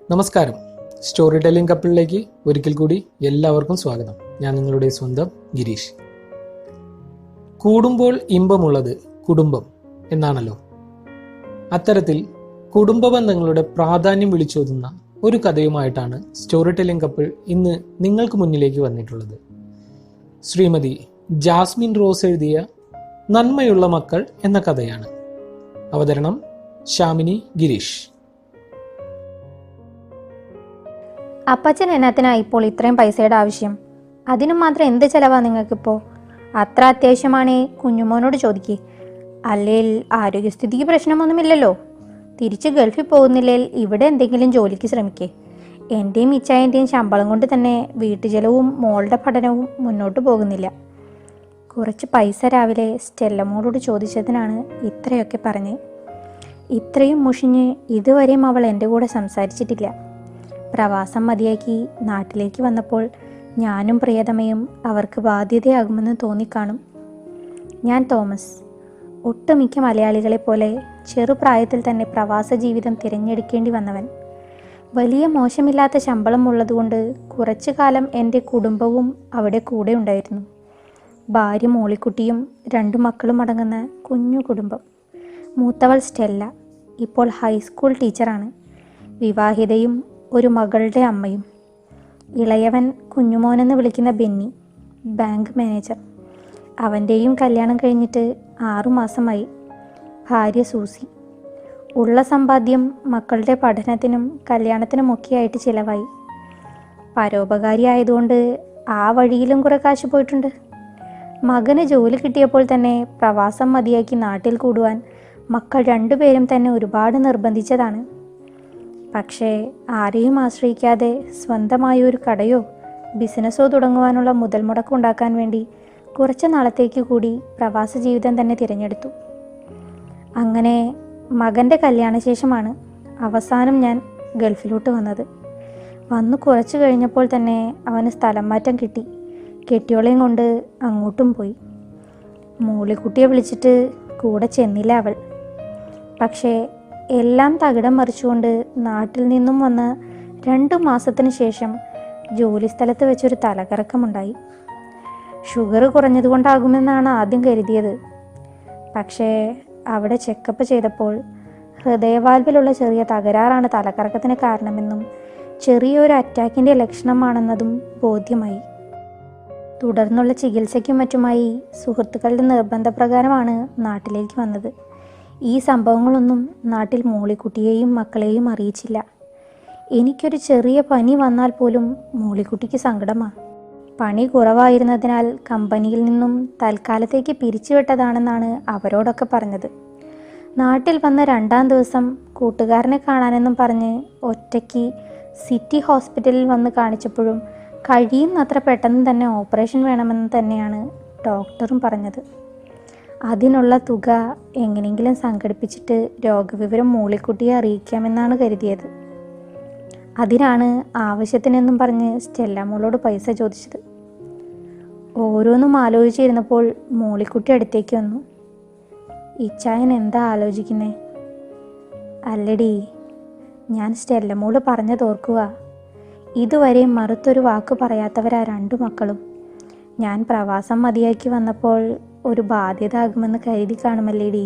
നമസ്കാരം. Story telling കപ്പിളിലേക്ക് ഒരിക്കൽ കൂടി എല്ലാവർക്കും സ്വാഗതം. ഞാൻ നിങ്ങളുടെ സ്വന്തം ഗിരീഷ്. കൂടുമ്പോൾ ഇമ്പമുള്ളത് കുടുംബം എന്നാണല്ലോ. അത്തരത്തിൽ കുടുംബ ബന്ധങ്ങളുടെ പ്രാധാന്യം വിളിച്ചോതുന്ന ഒരു കഥയുമായിട്ടാണ് സ്റ്റോറി ടെല്ലിംഗ് കപ്പിൾ ഇന്ന് നിങ്ങൾക്ക് മുന്നിലേക്ക് വന്നിട്ടുള്ളത്. ശ്രീമതി ജാസ്മിൻ റോസ് എഴുതിയ നന്മയുള്ള മക്കൾ എന്ന കഥയാണ്. അവതരണം ശാമിനി ഗിരീഷ്. അപ്പച്ചൻ എന്നാത്തിനാ ഇപ്പോൾ ഇത്രയും പൈസയുടെ ആവശ്യം? അതിനും മാത്രം എന്ത് ചിലവാ നിങ്ങൾക്കിപ്പോൾ? അത്ര അത്യാവശ്യമാണേ കുഞ്ഞുമോനോട് ചോദിക്കേ. അല്ലേൽ ആരോഗ്യസ്ഥിതിക്ക് പ്രശ്നമൊന്നുമില്ലല്ലോ. തിരിച്ച് ഗൾഫിൽ പോകുന്നില്ലേൽ ഇവിടെ എന്തെങ്കിലും ജോലിക്ക് ശ്രമിക്കേ. എൻ്റെയും ഇച്ചായൻ്റെയും ശമ്പളം കൊണ്ട് തന്നെ വീട്ടുചെലവും മോളുടെ പഠനവും മുന്നോട്ട് പോകുന്നില്ല. കുറച്ച് പൈസ രാവിലെ സ്റ്റെല്ലമോളോട് ചോദിച്ചതിനാണ് ഇത്രയൊക്കെ പറഞ്ഞേ. ഇത്രയും മുഷിഞ്ഞ് ഇതുവരെയും അവൾ എൻ്റെ കൂടെ സംസാരിച്ചിട്ടില്ല. പ്രവാസം മതിയാക്കി നാട്ടിലേക്ക് വന്നപ്പോൾ ഞാനും പ്രിയതമയും അവർക്ക് ബാധ്യതയാകുമെന്ന് തോന്നിക്കാണും. ഞാൻ തോമസ്. ഒട്ടുമിക്ക മലയാളികളെ പോലെ ചെറുപ്രായത്തിൽ തന്നെ പ്രവാസ ജീവിതം തിരഞ്ഞെടുക്കേണ്ടി വന്നവൻ. വലിയ മോശമില്ലാത്ത ശമ്പളം ഉള്ളതുകൊണ്ട് കുറച്ചു കാലം എൻ്റെ കുടുംബവും അവിടെ കൂടെ ഉണ്ടായിരുന്നു. ഭാര്യ മോളിക്കുട്ടിയും 2 മക്കളും അടങ്ങുന്ന കുഞ്ഞു കുടുംബം. മൂത്തവൾ സ്റ്റെല്ല, ഇപ്പോൾ ഹൈസ്കൂൾ ടീച്ചറാണ്. വിവാഹിതയും ഒരു മകളുടെ അമ്മയും. ഇളയവൻ കുഞ്ഞുമോനെന്ന് വിളിക്കുന്ന ബെന്നി, ബാങ്ക് മാനേജർ. അവൻ്റെയും കല്യാണം കഴിഞ്ഞിട്ട് 6 മാസമായി. ഭാര്യ സൂസി. ഉള്ള സമ്പാദ്യം മക്കളുടെ പഠനത്തിനും കല്യാണത്തിനുമൊക്കെയായിട്ട് ചിലവായി. പരോപകാരി ആയതുകൊണ്ട് ആ വഴിയിലും കുറെ കാശ് പോയിട്ടുണ്ട്. മകന് ജോലി കിട്ടിയപ്പോൾ തന്നെ പ്രവാസം മതിയാക്കി നാട്ടിൽ കൂടുവാൻ മക്കൾ 2 പേരും തന്നെ ഒരുപാട് നിർബന്ധിച്ചതാണ്. പക്ഷേ ആരെയും ആശ്രയിക്കാതെ സ്വന്തമായൊരു കടയോ ബിസിനസ്സോ തുടങ്ങുവാനുള്ള മുതൽ മുടക്കുണ്ടാക്കാൻ വേണ്ടി കുറച്ച് നാളത്തേക്ക് കൂടി പ്രവാസ ജീവിതം തന്നെ തിരഞ്ഞെടുത്തു. അങ്ങനെ മകൻ്റെ കല്യാണശേഷമാണ് അവസാനം ഞാൻ ഗൾഫിലോട്ട് വന്നത്. വന്നു കുറച്ച് കഴിഞ്ഞപ്പോൾ തന്നെ അവന് സ്ഥലം മാറ്റം കിട്ടി. കെട്ടിയോളെയും കൊണ്ട് അങ്ങോട്ടും പോയി. മൂളിക്കുട്ടിയെ വിളിച്ചിട്ട് കൂടെ ചെന്നില്ല അവൾ. പക്ഷേ എല്ലാം തകിടം മറിച്ചുകൊണ്ട് നാട്ടിൽ നിന്നും വന്ന് 2 മാസത്തിന് ശേഷം ജോലി സ്ഥലത്ത് വെച്ചൊരു തലകറക്കമുണ്ടായി. ഷുഗർ കുറഞ്ഞതുകൊണ്ടാകുമെന്നാണ് ആദ്യം കരുതിയത്. പക്ഷേ അവിടെ ചെക്കപ്പ് ചെയ്തപ്പോൾ ഹൃദയവാൽവിലുള്ള ചെറിയ തകരാറാണ് തലകറക്കത്തിന് കാരണമെന്നും ചെറിയൊരു അറ്റാക്കിൻ്റെ ലക്ഷണമാണെന്നതും ബോധ്യമായി. തുടർന്നുള്ള ചികിത്സയ്ക്കും മറ്റുമായി സുഹൃത്തുക്കളുടെ നിർബന്ധപ്രകാരമാണ് നാട്ടിലേക്ക് വന്നത്. ഈ സംഭവങ്ങളൊന്നും നാട്ടിൽ മോളിക്കുട്ടിയെയും മക്കളെയും അറിയിച്ചില്ല. എനിക്കൊരു ചെറിയ പനി വന്നാൽ പോലും മോളിക്കുട്ടിക്ക് സങ്കടമാണ്. പണി കുറവായിരുന്നതിനാൽ കമ്പനിയിൽ നിന്നും തൽക്കാലത്തേക്ക് പിരിച്ചുവിട്ടതാണെന്നാണ് അവരോടൊക്കെ പറഞ്ഞത്. നാട്ടിൽ വന്ന 2-ാം ദിവസം കൂട്ടുകാരനെ കാണാനെന്നും പറഞ്ഞ് ഒറ്റയ്ക്ക് സിറ്റി ഹോസ്പിറ്റലിൽ വന്ന് കാണിച്ചപ്പോഴും കഴിയുന്നത്ര പെട്ടെന്ന് തന്നെ ഓപ്പറേഷൻ വേണമെന്ന് തന്നെയാണ് ഡോക്ടറും പറഞ്ഞത്. അതിനുള്ള തുക എങ്ങനെയെങ്കിലും സംഘടിപ്പിച്ചിട്ട് രോഗവിവരം മോളിക്കുട്ടിയെ അറിയിക്കാമെന്നാണ് കരുതിയത്. അതിനാണ് ആവശ്യത്തിനെന്നും പറഞ്ഞ് സ്റ്റെല്ലാമോളോട് പൈസ ചോദിച്ചത്. ഓരോന്നും ആലോചിച്ചിരുന്നപ്പോൾ മോളിക്കുട്ടി അടുത്തേക്ക് വന്നു. ഇച്ചായൻ എന്താ ആലോചിക്കുന്നേ? അല്ലടി, ഞാൻ സ്റ്റെല്ലമോള് പറഞ്ഞതോർക്കുക. ഇതുവരെ മറുത്തൊരു വാക്ക് പറയാത്തവരാ 2 മക്കളും. ഞാൻ പ്രവാസം മതിയാക്കി വന്നപ്പോൾ ഒരു ബാധ്യത ആകുമെന്ന് കരുതി കാണുമല്ലേടി.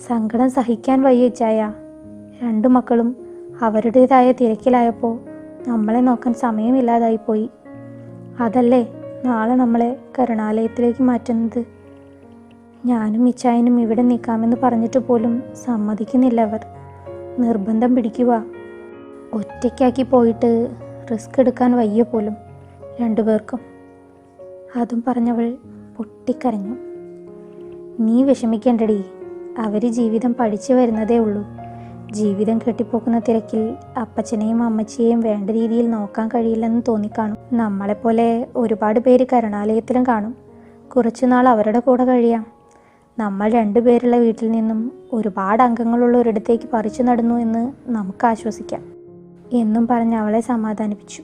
സങ്കടം സഹിക്കാൻ വയ്യ ഇച്ചായ. 2 മക്കളും അവരുടേതായ തിരക്കിലായപ്പോൾ നമ്മളെ നോക്കാൻ സമയമില്ലാതായിപ്പോയി. അതല്ലേ നാളെ നമ്മളെ കരുണാലയത്തിലേക്ക് മാറ്റുന്നത്. ഞാനും ഇച്ചായനും ഇവിടെ നിൽക്കാമെന്ന് പറഞ്ഞിട്ട് പോലും സമ്മതിക്കുന്നില്ല അവർ. നിർബന്ധം പിടിക്കുക. ഒറ്റയ്ക്കാക്കി പോയിട്ട് റിസ്ക് എടുക്കാൻ വയ്യ പോലും 2 പേർക്കും. അതും പറഞ്ഞവൾ പൊട്ടിക്കരഞ്ഞു. നീ വിഷമിക്കേണ്ടടി. അവർ ജീവിതം പഠിച്ചു വരുന്നതേ ഉള്ളൂ. ജീവിതം കെട്ടിപ്പോക്കുന്ന തിരക്കിൽ അപ്പച്ചനെയും അമ്മച്ചിയെയും വേണ്ട രീതിയിൽ നോക്കാൻ കഴിയില്ലെന്ന് തോന്നിക്കാണും. നമ്മളെപ്പോലെ ഒരുപാട് പേര് കരുണാലയത്തിലും കാണും. കുറച്ചുനാൾ അവരുടെ കൂടെ കഴിയാം. നമ്മൾ 2 പേരുള്ള വീട്ടിൽ നിന്നും ഒരുപാട് അംഗങ്ങളുള്ള ഒരിടത്തേക്ക് പറിച്ചു നടന്നു എന്ന് നമുക്ക് ആശ്വസിക്കാം എന്നും പറഞ്ഞ് അവളെ സമാധാനിപ്പിച്ചു.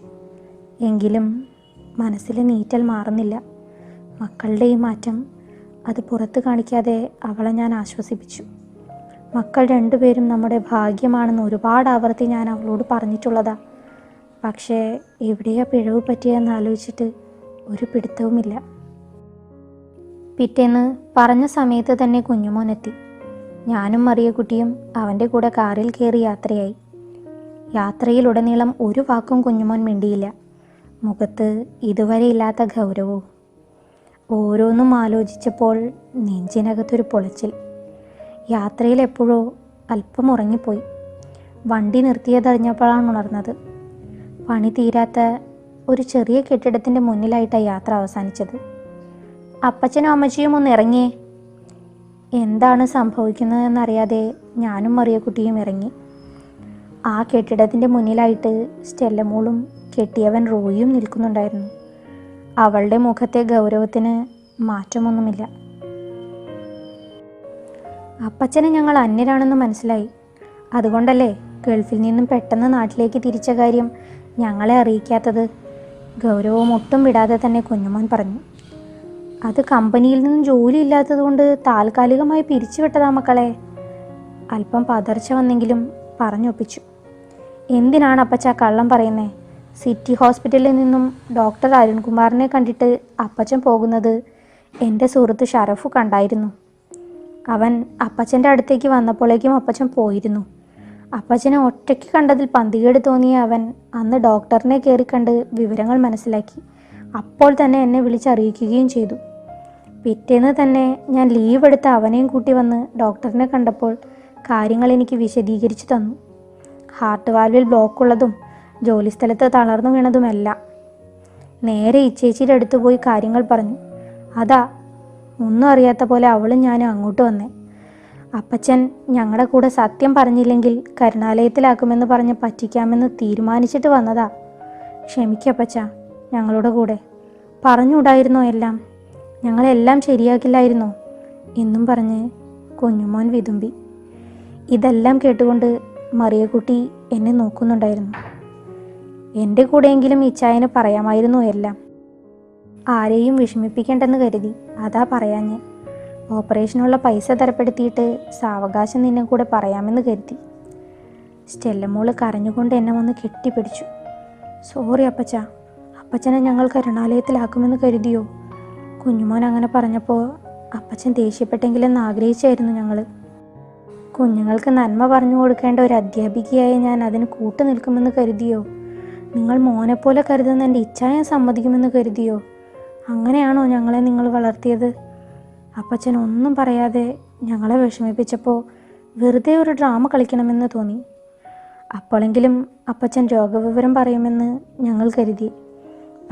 എങ്കിലും മനസ്സിലെ നീറ്റൽ മാറുന്നില്ല. മക്കളുടെ ഈ മാറ്റം അത് പുറത്ത് കാണിക്കാതെ അവളെ ഞാൻ ആശ്വസിപ്പിച്ചു. മക്കൾ രണ്ടുപേരും നമ്മുടെ ഭാഗ്യമാണെന്ന് ഒരുപാട് ആവർത്തി ഞാൻ അവളോട് പറഞ്ഞിട്ടുള്ളതാ. പക്ഷേ എവിടെയാ പിഴവ് പറ്റിയെന്ന് ആലോചിച്ചിട്ട് ഒരു പിടുത്തവുമില്ല. പിറ്റേന്ന് പറഞ്ഞ സമയത്ത് തന്നെ കുഞ്ഞുമോനെത്തി. ഞാനും മറിയക്കുട്ടിയും അവൻ്റെ കൂടെ കാറിൽ കയറി യാത്രയായി. യാത്രയിലുടനീളം ഒരു വാക്കും കുഞ്ഞുമോൻ മിണ്ടിയില്ല. മുഖത്ത് ഇതുവരെ ഇല്ലാത്ത ഗൗരവവും. ഓരോന്നും ആലോചിച്ചപ്പോൾ നെഞ്ചിനകത്തൊരു പൊളച്ചിൽ. യാത്രയിൽ എപ്പോഴോ അല്പം ഉറങ്ങിപ്പോയി. വണ്ടി നിർത്തിയതറിഞ്ഞപ്പോഴാണ് ഉണർന്നത്. പണി തീരാത്ത ഒരു ചെറിയ കെട്ടിടത്തിൻ്റെ മുന്നിലായിട്ടാണ് യാത്ര അവസാനിച്ചത്. അപ്പച്ചനും അമ്മച്ചിയും ഒന്ന് ഇറങ്ങിയേ. എന്താണ് സംഭവിക്കുന്നതെന്നറിയാതെ ഞാനും മറിയക്കുട്ടിയും ഇറങ്ങി. ആ കെട്ടിടത്തിൻ്റെ മുന്നിലായിട്ട് സ്റ്റെല്ലമോളും കെട്ടിയവൻ റോയിയും നിൽക്കുന്നുണ്ടായിരുന്നു. അവളുടെ മുഖത്തെ ഗൗരവത്തിന് മാറ്റമൊന്നുമില്ല. അപ്പച്ചനെ ഞങ്ങൾ അന്യരാണെന്ന് മനസ്സിലായി. അതുകൊണ്ടല്ലേ ഗൾഫിൽ നിന്നും പെട്ടെന്ന് നാട്ടിലേക്ക് തിരിച്ച കാര്യം ഞങ്ങളെ അറിയിക്കാത്തത്. ഗൗരവം ഒട്ടും വിടാതെ തന്നെ കുഞ്ഞുമോൻ പറഞ്ഞു. അത് കമ്പനിയിൽ നിന്നും ജോലി ഇല്ലാത്തതുകൊണ്ട് താൽക്കാലികമായി പിരിച്ചുവിട്ടതാ മക്കളെ. അല്പം പതർച്ച വന്നെങ്കിലും പറഞ്ഞൊപ്പിച്ചു. എന്തിനാണ് അപ്പച്ച കള്ളം പറയുന്നേ? സിറ്റി ഹോസ്പിറ്റലിൽ നിന്നും ഡോക്ടർ അരുൺകുമാറിനെ കണ്ടിട്ട് അപ്പച്ചൻ പോകുന്നത് എൻ്റെ സുഹൃത്ത് ഷറഫു കണ്ടായിരുന്നു. അവൻ അപ്പച്ചൻ്റെ അടുത്തേക്ക് വന്നപ്പോഴേക്കും അപ്പച്ചൻ പോയിരുന്നു. അപ്പച്ചനെ ഒറ്റയ്ക്ക് കണ്ടതിൽ പന്തികേട് തോന്നിയ അവൻ അന്ന് ഡോക്ടറിനെ കയറി കണ്ട് വിവരങ്ങൾ മനസ്സിലാക്കി. അപ്പോൾ തന്നെ എന്നെ വിളിച്ചറിയിക്കുകയും ചെയ്തു. പിറ്റേന്ന് തന്നെ ഞാൻ ലീവ് എടുത്ത് അവനെയും കൂട്ടി വന്ന് ഡോക്ടറിനെ കണ്ടപ്പോൾ കാര്യങ്ങൾ എനിക്ക് വിശദീകരിച്ചു തന്നു. ഹാർട്ട് വാൽവിൽ ബ്ലോക്കുള്ളതും ജോലിസ്ഥലത്ത് തളർന്നു വീണതുമെല്ലാം. നേരെ ഇച്ചേച്ചിയുടെ അടുത്ത് പോയി കാര്യങ്ങൾ പറഞ്ഞു. അതാ ഒന്നും അറിയാത്ത പോലെ അവളും ഞാനും അങ്ങോട്ട് വന്നേ. അപ്പച്ചൻ ഞങ്ങളുടെ കൂടെ സത്യം പറഞ്ഞില്ലെങ്കിൽ കരുണാലയത്തിലാക്കുമെന്ന് പറഞ്ഞ് പറ്റിക്കാമെന്ന് തീരുമാനിച്ചിട്ട് വന്നതാ. ക്ഷമിക്കപ്പച്ച, ഞങ്ങളുടെ കൂടെ പറഞ്ഞുകൂടായിരുന്നോ എല്ലാം? ഞങ്ങളെല്ലാം ശരിയാക്കില്ലായിരുന്നോ എന്നും പറഞ്ഞ് കുഞ്ഞുമോൻ വിതുമ്പി. ഇതെല്ലാം കേട്ടുകൊണ്ട് മറിയക്കുട്ടി എന്നെ നോക്കുന്നുണ്ടായിരുന്നു. എൻ്റെ കൂടെയെങ്കിലും ഇച്ചായന് പറയാമായിരുന്നു എല്ലാം. ആരെയും വിഷമിപ്പിക്കേണ്ടെന്ന് കരുതി, അതാ പറയാഞ്ഞ്. ഓപ്പറേഷനുള്ള പൈസ തരപ്പെടുത്തിയിട്ട് സാവകാശം നിന്നെ കൂടെ പറയാമെന്ന് കരുതി. സ്റ്റെല്ലമോള് കരഞ്ഞുകൊണ്ട് എന്നെ വന്ന് കെട്ടിപ്പിടിച്ചു. സോറി അപ്പച്ച, അപ്പച്ചനെ ഞങ്ങൾ കരുണാലയത്തിലാക്കുമെന്ന് കരുതിയോ? കുഞ്ഞുമോൻ അങ്ങനെ പറഞ്ഞപ്പോൾ അപ്പച്ചൻ ദേഷ്യപ്പെട്ടെങ്കിലെന്ന് ആഗ്രഹിച്ചായിരുന്നു ഞങ്ങൾ. കുഞ്ഞുങ്ങൾക്ക് നന്മ പറഞ്ഞു കൊടുക്കേണ്ട ഒരു അധ്യാപികയായ ഞാൻ അതിന് കൂട്ടു നിൽക്കുമെന്ന് കരുതിയോ? നിങ്ങൾ മോനെപ്പോലെ കരുതുന്ന എൻ്റെ ഇച്ഛായം സമ്മതിക്കുമെന്ന് കരുതിയോ? അങ്ങനെയാണോ ഞങ്ങളെ നിങ്ങൾ വളർത്തിയത്? അപ്പച്ചൻ ഒന്നും പറയാതെ ഞങ്ങളെ വിഷമിപ്പിച്ചപ്പോൾ വെറുതെ ഒരു ഡ്രാമ കളിക്കണമെന്ന് തോന്നി. അപ്പോഴെങ്കിലും അപ്പച്ചൻ രോഗവിവരം പറയുമെന്ന് ഞങ്ങൾ കരുതി.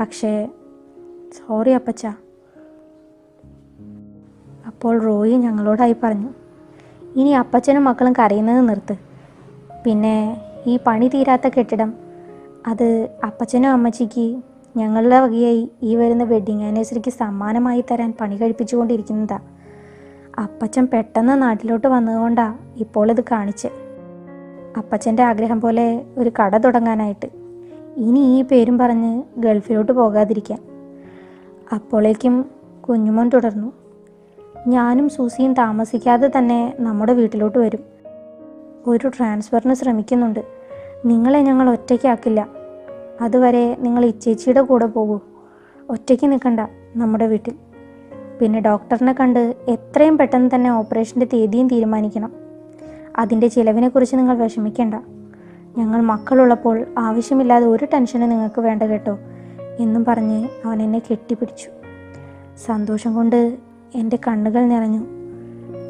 പക്ഷേ സോറി അപ്പച്ച. അപ്പോൾ റോയി ഞങ്ങളോടായി പറഞ്ഞു, ഇനി അപ്പച്ചനും മക്കളും കരയുന്നത് നിർത്ത്. പിന്നെ ഈ പണി തീരാത്ത കെട്ടിടം, അത് അപ്പച്ചനും അമ്മച്ചിക്ക് ഞങ്ങളുടെ വകയായി ഈ വരുന്ന വെഡ്ഡിങ് ആനിവേഴ്സറിക്ക് സമ്മാനമായി തരാൻ പണി കഴിപ്പിച്ചുകൊണ്ടിരിക്കുന്നതാ. അപ്പച്ചൻ പെട്ടെന്ന് നാട്ടിലോട്ട് വന്നതുകൊണ്ടാണ് ഇപ്പോൾ ഇത് കാണിച്ച്. അപ്പച്ചൻ്റെ ആഗ്രഹം പോലെ ഒരു കട തുടങ്ങാനായിട്ട്. ഇനി ഈ പേരും പറഞ്ഞ് ഗൾഫിലോട്ട് പോകാതിരിക്കാൻ. അപ്പോഴേക്കും കുഞ്ഞുമോൻ തുടർന്നു, ഞാനും സൂസിയും താമസിക്കാതെ തന്നെ നമ്മുടെ വീട്ടിലോട്ട് വരും. ഒരു ട്രാൻസ്ഫറിന് ശ്രമിക്കുന്നുണ്ട്. നിങ്ങളെ ഞങ്ങൾ ഒറ്റയ്ക്കാക്കില്ല. അതുവരെ നിങ്ങൾ ഇച്ചേച്ചിയുടെ കൂടെ പോകൂ. ഒറ്റയ്ക്ക് നിൽക്കണ്ട നമ്മുടെ വീട്ടിൽ. പിന്നെ ഡോക്ടറിനെ കണ്ട് എത്രയും പെട്ടെന്ന് തന്നെ ഓപ്പറേഷൻ്റെ തീയതിയും തീരുമാനിക്കണം. അതിൻ്റെ ചിലവിനെക്കുറിച്ച് നിങ്ങൾ വിഷമിക്കേണ്ട. ഞങ്ങൾ മക്കളുള്ളപ്പോൾ ആവശ്യമില്ലാതെ ഒരു ടെൻഷനും നിങ്ങൾക്ക് വേണ്ട കേട്ടോ എന്നും പറഞ്ഞ് അവൻ എന്നെ കെട്ടിപ്പിടിച്ചു. സന്തോഷം കൊണ്ട് എൻ്റെ കണ്ണുകൾ നിറഞ്ഞു.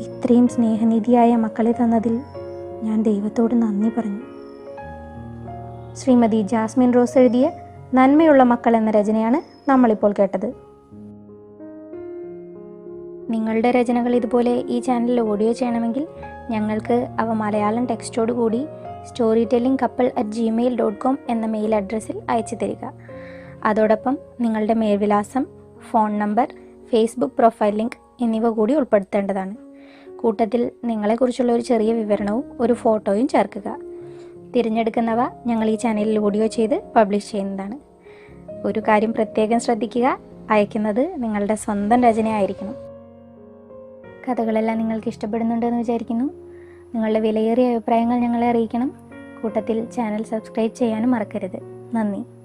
ഇത്രയും സ്നേഹനിധിയായ മക്കളെ തന്നതിൽ ഞാൻ ദൈവത്തോട് നന്ദി പറഞ്ഞു. ശ്രീമതി ജാസ്മിൻ റോസ് എഴുതിയ നന്മയുള്ള മക്കൾ എന്ന രചനയാണ് നമ്മളിപ്പോൾ കേട്ടത്. നിങ്ങളുടെ രചനകൾ ഇതുപോലെ ഈ ചാനലിൽ ഓഡിയോ ചെയ്യണമെങ്കിൽ ഞങ്ങൾക്ക് അവ മലയാളം ടെക്സ്റ്റോടു കൂടി storytellingcouple@gmail.com എന്ന മെയിൽ അഡ്രസ്സിൽ അയച്ചു തരിക. അതോടൊപ്പം നിങ്ങളുടെ മേൽവിലാസം, phone number, Facebook profile link എന്നിവ കൂടി ഉൾപ്പെടുത്തേണ്ടതാണ്. കൂട്ടത്തിൽ നിങ്ങളെക്കുറിച്ചുള്ള ഒരു ചെറിയ വിവരണവും ഒരു ഫോട്ടോയും ചേർക്കുക. തിരഞ്ഞെടുക്കുന്നവ ഞങ്ങൾ ഈ ചാനലിൽ ഓഡിയോ ചെയ്ത് പബ്ലിഷ് ചെയ്യുന്നതാണ്. ഒരു കാര്യം പ്രത്യേകം ശ്രദ്ധിക്കുക, അയക്കുന്നത് നിങ്ങളുടെ സ്വന്തം രചനയായിരിക്കണം. കഥകളെല്ലാം നിങ്ങൾക്ക് ഇഷ്ടപ്പെടുന്നുണ്ടെന്ന് വിചാരിക്കുന്നു. നിങ്ങളുടെ വിലയേറിയ അഭിപ്രായങ്ങൾ ഞങ്ങളെ അറിയിക്കണം. കൂട്ടത്തിൽ ചാനൽ സബ്സ്ക്രൈബ് ചെയ്യാനും മറക്കരുത്. നന്ദി.